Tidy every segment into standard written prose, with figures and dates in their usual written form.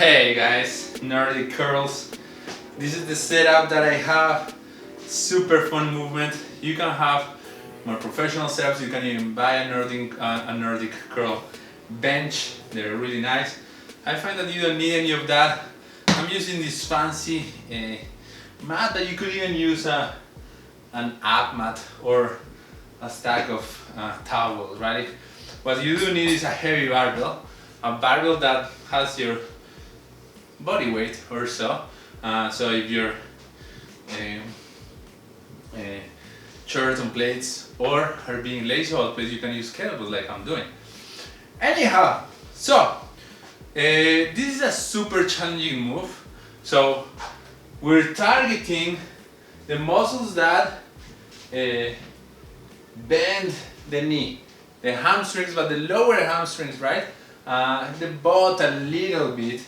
Hey guys, Nordic Curls. This is the setup that I have. Super fun movement. You can have more professional setups. You can even buy a Nordic Curl bench. They're really nice. I find that you don't need any of that. I'm using this fancy mat that you could even use an ab mat or a stack of towels, right? What you do need is a heavy barbell, a barbell that has your body weight or so. So if you're short on plates or are being lazy on plates, you can use kettlebells like I'm doing. Anyhow, so this is a super challenging move. So we're targeting the muscles that bend the knee, the hamstrings, but the lower hamstrings, right? The butt a little bit.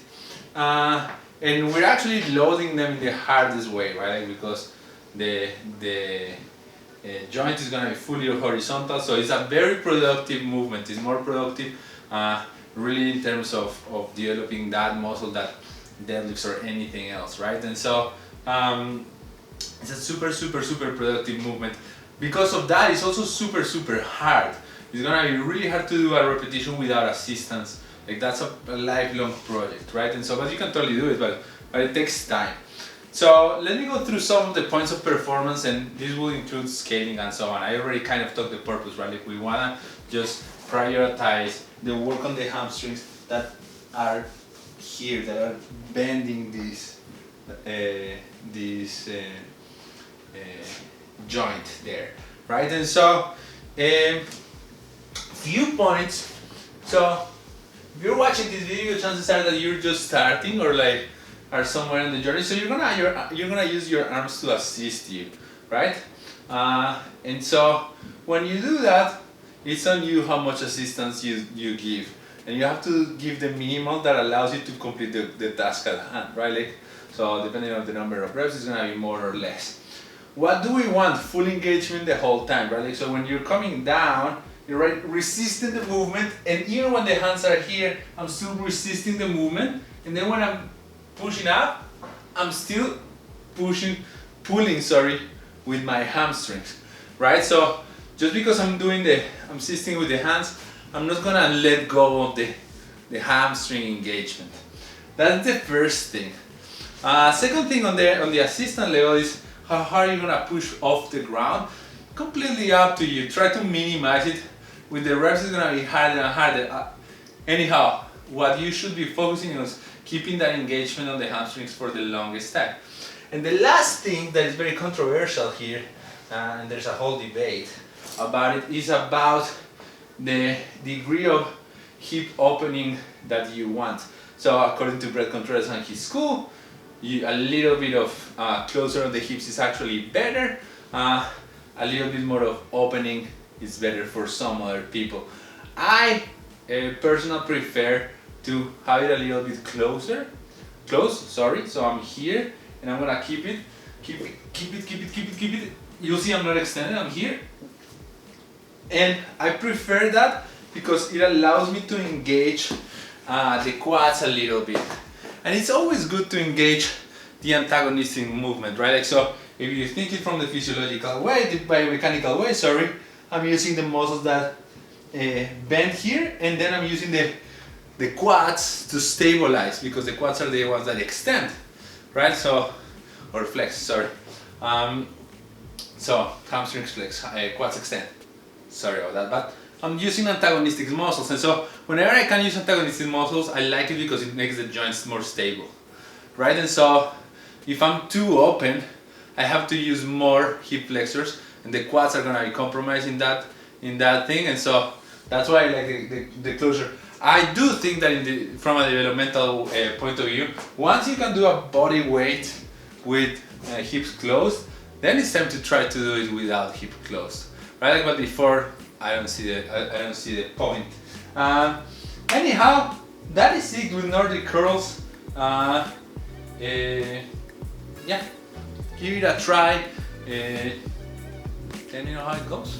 And we're actually loading them in the hardest way, right? Because the joint is going to be fully horizontal, so it's a very productive movement. It's more productive really in terms of developing that muscle that deadlifts or anything else, right? And so it's a super productive movement. Because of that, it's also super hard. It's going to be really hard to do a repetition without assistance. Like that's a lifelong project, right? And so, but you can totally do it, but it takes time. So let me go through some of the points of performance, and this will include scaling and so on. I already kind of talked the purpose, right? Like we wanna just prioritize the work on the hamstrings that are here, that are bending this joint there, right? And so, few points. So if you're watching this video, chances are that you're just starting or like are somewhere in the journey. So you're gonna use your arms to assist you, right? And so when you do that, it's on you how much assistance you give, and you have to give the minimum that allows you to complete the task at hand, right? Like, so depending on the number of reps, it's gonna be more or less. What do we want? Full engagement the whole time, right? Like, so when you're coming down, you're right, resisting the movement, and even when the hands are here, I'm still resisting the movement. And then when I'm pushing up, I'm still pulling, with my hamstrings, right? So just because I'm assisting with the hands, I'm not gonna let go of the hamstring engagement. That's the first thing. Second thing on the assistant level is how hard you're gonna push off the ground. Completely up to you. Try to minimize it. With the reps, it's gonna be harder and harder. Anyhow, what you should be focusing on is keeping that engagement on the hamstrings for the longest time. And the last thing that is very controversial here, and there's a whole debate about it, is about the degree of hip opening that you want. So according to Brett Contreras and his school, a little bit of closer on the hips is actually better. A little bit more of opening is better for some other people. I personally prefer to have it a little bit close. So I'm here and I'm gonna keep it. You'll see I'm not extended, I'm here. And I prefer that because it allows me to engage the quads a little bit. And it's always good to engage the antagonistic movement, right? Like, so if you think it from the physiological way, the biomechanical way, sorry, I'm using the muscles that bend here, and then I'm using the quads to stabilize, because the quads are the ones that extend, right? So, or flex, sorry. So hamstrings flex, quads extend. Sorry about that, but I'm using antagonistic muscles, and so whenever I can use antagonistic muscles, I like it because it makes the joints more stable, right? And so if I'm too open, I have to use more hip flexors, and the quads are gonna be compromised in that thing, and so that's why I like the closure. I do think that from a developmental point of view, once you can do a body weight with hips closed, then it's time to try to do it without hip closed, right? But before, I don't see the point. Anyhow, that is it with Nordic Curls. Yeah, give it a try. Let me know how it goes.